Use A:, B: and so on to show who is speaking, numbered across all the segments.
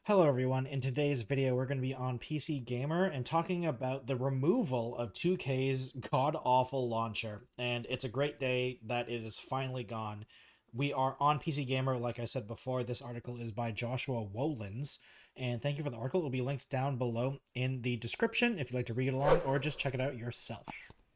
A: Hello everyone, in today's video we're going to be on PC Gamer and talking about the removal of 2K's god-awful launcher, and it's a great day that it is finally gone. We are on PC Gamer, like I said before. This article is by Joshua Wolins, and thank you for the article. It will be linked down below in the description if you'd like to read along or just check it out yourself.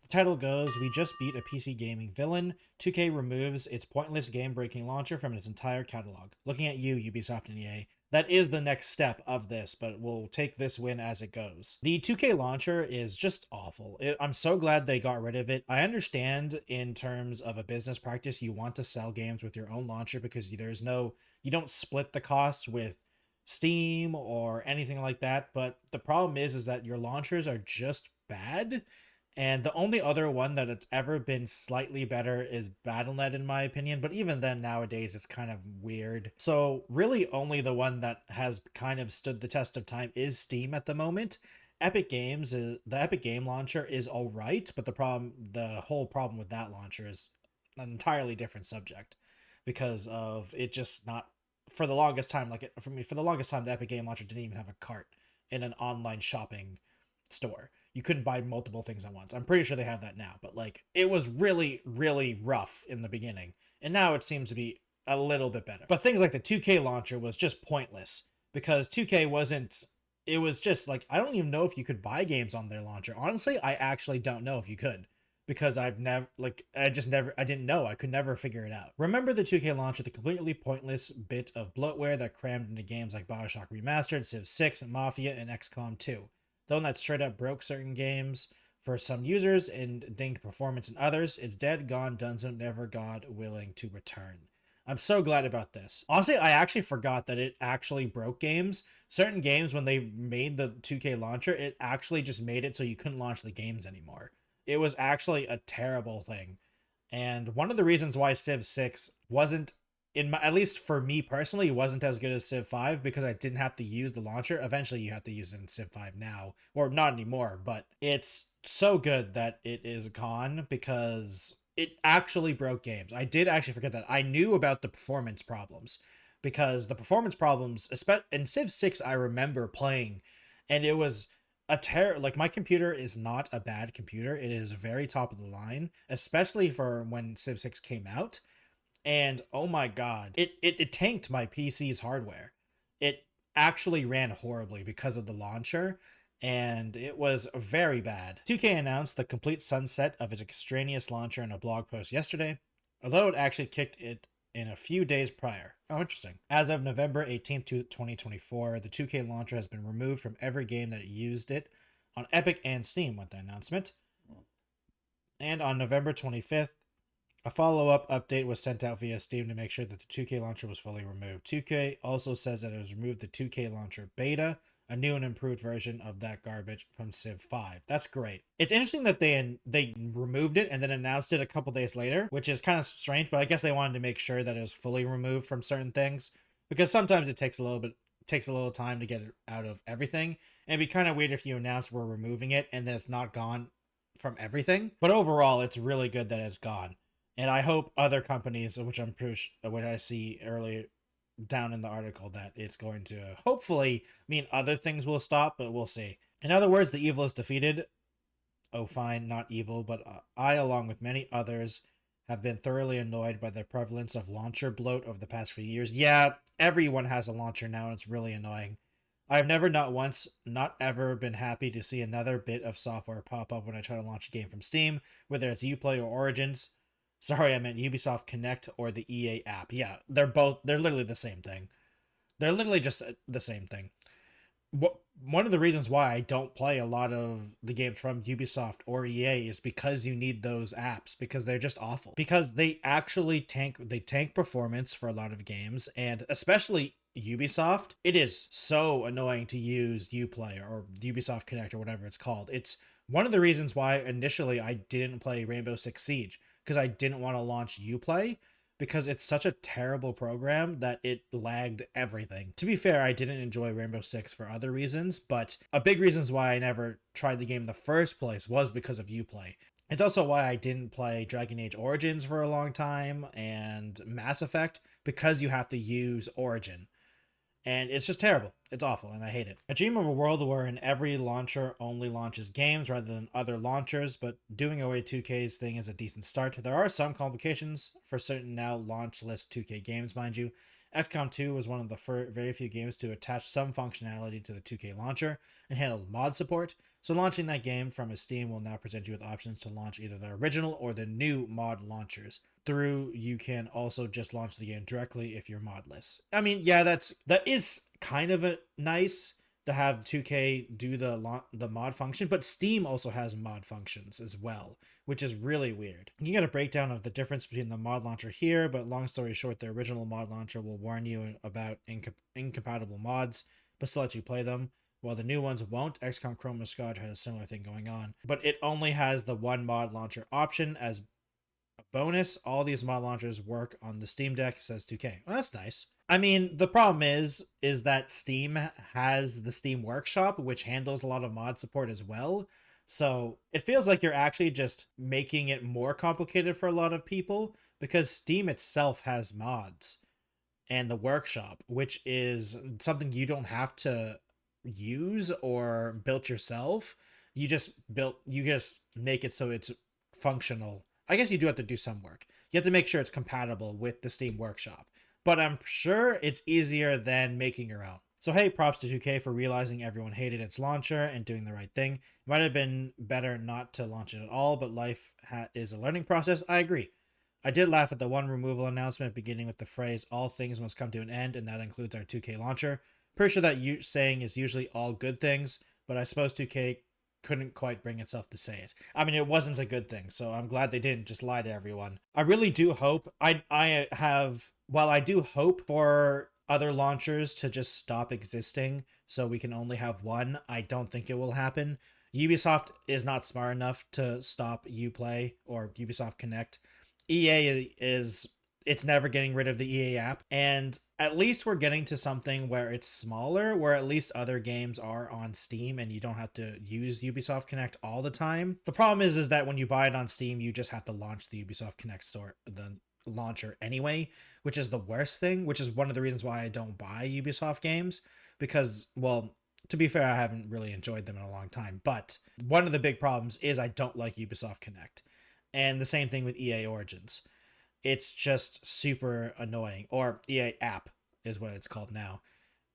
A: The title goes, "We just beat a PC gaming villain. 2K removes its pointless game-breaking launcher from its entire catalog. Looking at you, Ubisoft and EA. That is the next step of this, but we'll take this win as it goes." The 2K launcher is just awful. I'm so glad they got rid of it. I understand in terms of a business practice, you want to sell games with your own launcher because you don't split the costs with Steam or anything like that, but the problem is that your launchers are just bad. And the only other one that it's ever been slightly better is Battle.net, in my opinion. But even then, nowadays, it's kind of weird. So really only the one that has kind of stood the test of time is Steam at the moment. The Epic Game Launcher is all right, but the whole problem with that launcher is an entirely different subject because of it just not, for the longest time, for the longest time, the Epic Game Launcher didn't even have a cart in an online shopping store. You couldn't buy multiple things at once. I'm pretty sure they have that now, but like it was really, really rough in the beginning, and now it seems to be a little bit better. But things like the 2K launcher was just pointless because 2K wasn't. It was just like, I don't even know if you could buy games on their launcher. Honestly, I actually don't know if you could because I didn't know. I could never figure it out. Remember the 2K launcher, the completely pointless bit of bloatware that crammed into games like Bioshock Remastered, Civ 6, and Mafia, and XCom 2. The one that straight up broke certain games for some users and dinged performance in others. It's dead, gone, donezo, never God willing to return. I'm so glad about this. Honestly, I actually forgot that it actually broke games. Certain games, when they made the 2K launcher, it actually just made it so you couldn't launch the games anymore. It was actually a terrible thing. And one of the reasons why Civ 6 wasn't, at least for me personally, it wasn't as good as Civ 5 because I didn't have to use the launcher. Eventually you have to use it in Civ 5 now, or not anymore, but it's so good that it is gone because it actually broke games. I did actually forget that. I knew about the performance problems because the performance problems, especially in Civ 6, I remember playing, and it was like, my computer is not a bad computer. It is very top of the line, especially for when Civ 6 came out. And oh my god, it tanked my PC's hardware. It actually ran horribly because of the launcher, and it was very bad. 2K announced the complete sunset of its extraneous launcher in a blog post yesterday, although it actually kicked it in a few days prior. Oh, interesting. As of November 18th, 2024, the 2K launcher has been removed from every game that used it on Epic and Steam with the announcement. And on November 25th, a follow-up update was sent out via Steam to make sure that the 2K launcher was fully removed. 2K also says that it has removed the 2K launcher beta, a new and improved version of that garbage from Civ 5. That's great. It's interesting that they removed it and then announced it a couple days later, which is kind of strange, but I guess they wanted to make sure that it was fully removed from certain things because sometimes it takes a little time to get it out of everything. And it'd be kind of weird if you announce we're removing it and then it's not gone from everything. But overall, it's really good that it's gone. And I hope other companies, which I'm pretty sure, what I see earlier down in the article, that it's going to hopefully mean other things will stop, but we'll see. In other words, the evil is defeated. Oh, fine, not evil, but I, along with many others, have been thoroughly annoyed by the prevalence of launcher bloat over the past few years. Yeah, everyone has a launcher now, and it's really annoying. I've never, not once, not ever been happy to see another bit of software pop up when I try to launch a game from Steam, whether it's Uplay or Origins. Sorry, I meant Ubisoft Connect or the EA app. Yeah, they're literally the same thing. They're literally just the same thing. One of the reasons why I don't play a lot of the games from Ubisoft or EA is because you need those apps because they're just awful. Because they actually tank performance for a lot of games, and especially Ubisoft, it is so annoying to use Uplay or Ubisoft Connect or whatever it's called. It's one of the reasons why initially I didn't play Rainbow Six Siege, because I didn't want to launch Uplay because it's such a terrible program that it lagged everything. To be fair, I didn't enjoy Rainbow Six for other reasons, but a big reason why I never tried the game in the first place was because of Uplay. It's also why I didn't play Dragon Age Origins for a long time and Mass Effect, because you have to use Origin. And it's just terrible. It's awful, and I hate it. I dream of a world wherein every launcher only launches games rather than other launchers, but doing away 2K's thing is a decent start. There are some complications for certain now launch list 2K games, mind you. XCOM 2 was one of the very few games to attach some functionality to the 2K launcher and handle mod support, so launching that game from Steam will now present you with options to launch either the original or the new mod launchers. You can also just launch the game directly if you're modless. I mean, yeah, that is kind of a nice to have 2K do the mod function, but Steam also has mod functions as well, which is really weird. You get a breakdown of the difference between the mod launcher here, but long story short, the original mod launcher will warn you about incompatible mods, but still let you play them, while the new ones won't. XCOM Chroma Scotch has a similar thing going on, but it only has the one mod launcher option as a bonus. All these mod launchers work on the Steam Deck, says 2K. Well, that's nice. I mean, the problem is that Steam has the Steam Workshop, which handles a lot of mod support as well. So it feels like you're actually just making it more complicated for a lot of people, because Steam itself has mods and the Workshop, which is something you don't have to use or build yourself. You just make it so it's functional. I guess you do have to do some work. You have to make sure it's compatible with the Steam Workshop, but I'm sure it's easier than making your own. So hey, props to 2K for realizing everyone hated its launcher and doing the right thing. It might have been better not to launch it at all, but life is a learning process. I agree. I did laugh at the one removal announcement beginning with the phrase, all things must come to an end, and that includes our 2K launcher. Pretty sure that you saying is usually all good things, but I suppose 2K couldn't quite bring itself to say it. I mean, it wasn't a good thing, so I'm glad they didn't just lie to everyone. I really do hope, while I do hope for other launchers to just stop existing so we can only have one, I don't think it will happen. Ubisoft is not smart enough to stop Uplay or Ubisoft Connect. EA it's never getting rid of the EA app, and at least we're getting to something where it's smaller, where at least other games are on Steam and you don't have to use Ubisoft Connect all the time. The problem is that when you buy it on Steam, you just have to launch the Ubisoft Connect store, the launcher anyway, which is the worst thing, which is one of the reasons why I don't buy Ubisoft games, because, well, to be fair, I haven't really enjoyed them in a long time, but one of the big problems is I don't like Ubisoft Connect. And the same thing with EA Origins. It's just super annoying. Or EA app is what it's called now.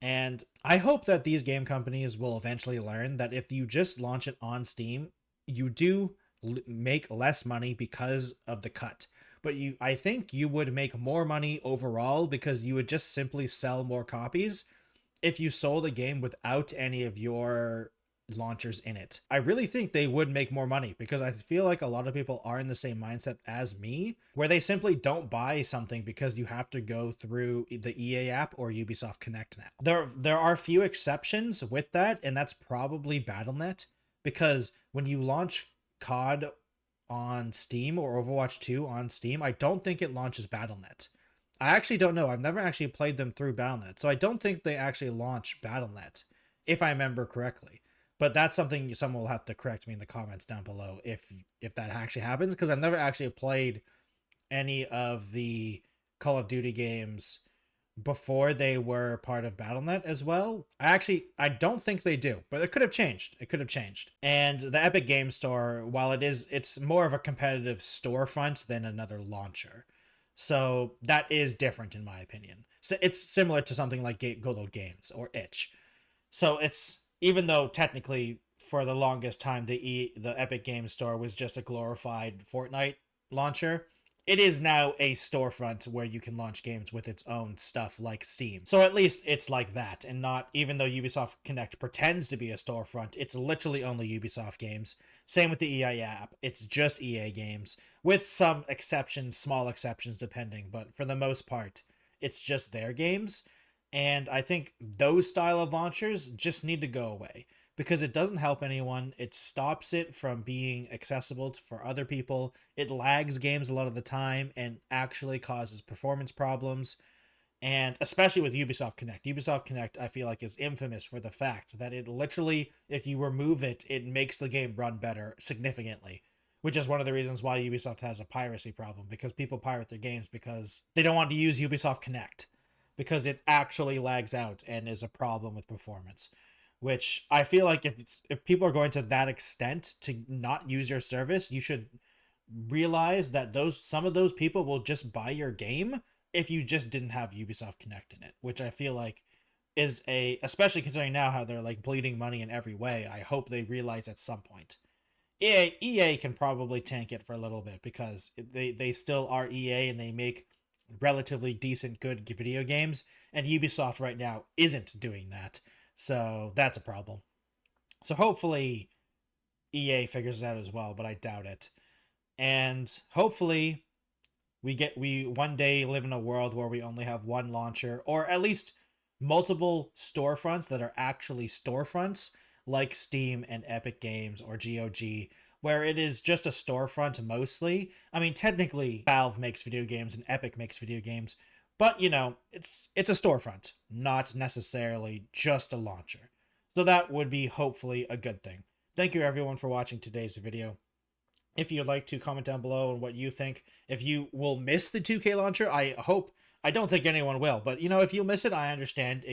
A: And I hope that these game companies will eventually learn that if you just launch it on Steam, you do make less money because of the cut. But I think you would make more money overall because you would just simply sell more copies if you sold a game without any of your launchers in it. I really think they would make more money because I feel like a lot of people are in the same mindset as me, where they simply don't buy something because you have to go through the EA app or Ubisoft Connect now. There are few exceptions with that, and that's probably Battle.net, because when you launch COD on Steam or Overwatch 2 on Steam, I don't think it launches Battle.net. I actually don't know. I've never actually played them through Battle.net, so I don't think they actually launch Battle.net, if I remember correctly. But that's something someone will have to correct me in the comments down below if that actually happens, because I've never actually played any of the Call of Duty games before they were part of Battle.net as well. I don't think they do, but it could have changed. It could have changed. And the Epic Game Store, while it's more of a competitive storefront than another launcher. So that is different in my opinion. So it's similar to something like Good Old Games or Itch. So it's, even though technically for the longest time the Epic Game Store was just a glorified Fortnite launcher, it is now a storefront where you can launch games with its own stuff like Steam. So at least it's like that, and not, even though Ubisoft Connect pretends to be a storefront, it's literally only Ubisoft games. Same with the EA app. It's just EA games, with some exceptions, small exceptions depending, but for the most part, it's just their games. And I think those style of launchers just need to go away because it doesn't help anyone. It stops it from being accessible for other people. It lags games a lot of the time and actually causes performance problems. And especially with Ubisoft Connect. Ubisoft Connect, I feel like, is infamous for the fact that it literally, if you remove it, it makes the game run better significantly. Which is one of the reasons why Ubisoft has a piracy problem, because people pirate their games because they don't want to use Ubisoft Connect. because it actually lags out and is a problem with performance. Which I feel like if people are going to that extent to not use your service, you should realize that some of those people will just buy your game if you just didn't have Ubisoft Connect in it, which I feel like is especially considering now how they're like bleeding money in every way. I hope they realize at some point. EA can probably tank it for a little bit because they still are EA and they make relatively decent good video games, and Ubisoft right now isn't doing that. So that's a problem. So hopefully EA figures it out as well, but I doubt it. And hopefully we one day live in a world where we only have one launcher, or at least multiple storefronts that are actually storefronts, like Steam and Epic Games or GOG, where it is just a storefront mostly. I mean, technically Valve makes video games and Epic makes video games, but you know, it's a storefront, not necessarily just a launcher. So that would be hopefully a good thing. Thank you everyone for watching today's video. If you'd like to comment down below on what you think, if you will miss the 2K launcher, I don't think anyone will, but you know, if you miss it, I understand.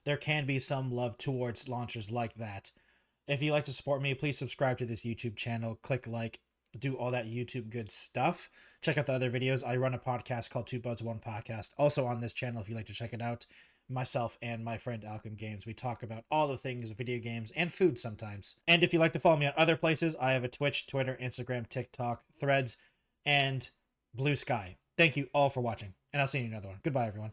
A: There can be some love towards launchers like that. If you'd like to support me, please subscribe to this YouTube channel, click like, do all that YouTube good stuff. Check out the other videos. I run a podcast called Two Buds One Podcast, also on this channel if you'd like to check it out. Myself and my friend Alchem Games, we talk about all the things video games and food sometimes. And if you'd like to follow me on other places, I have a Twitch, Twitter, Instagram, TikTok, Threads, and Blue Sky. Thank you all for watching, and I'll see you in another one. Goodbye, everyone.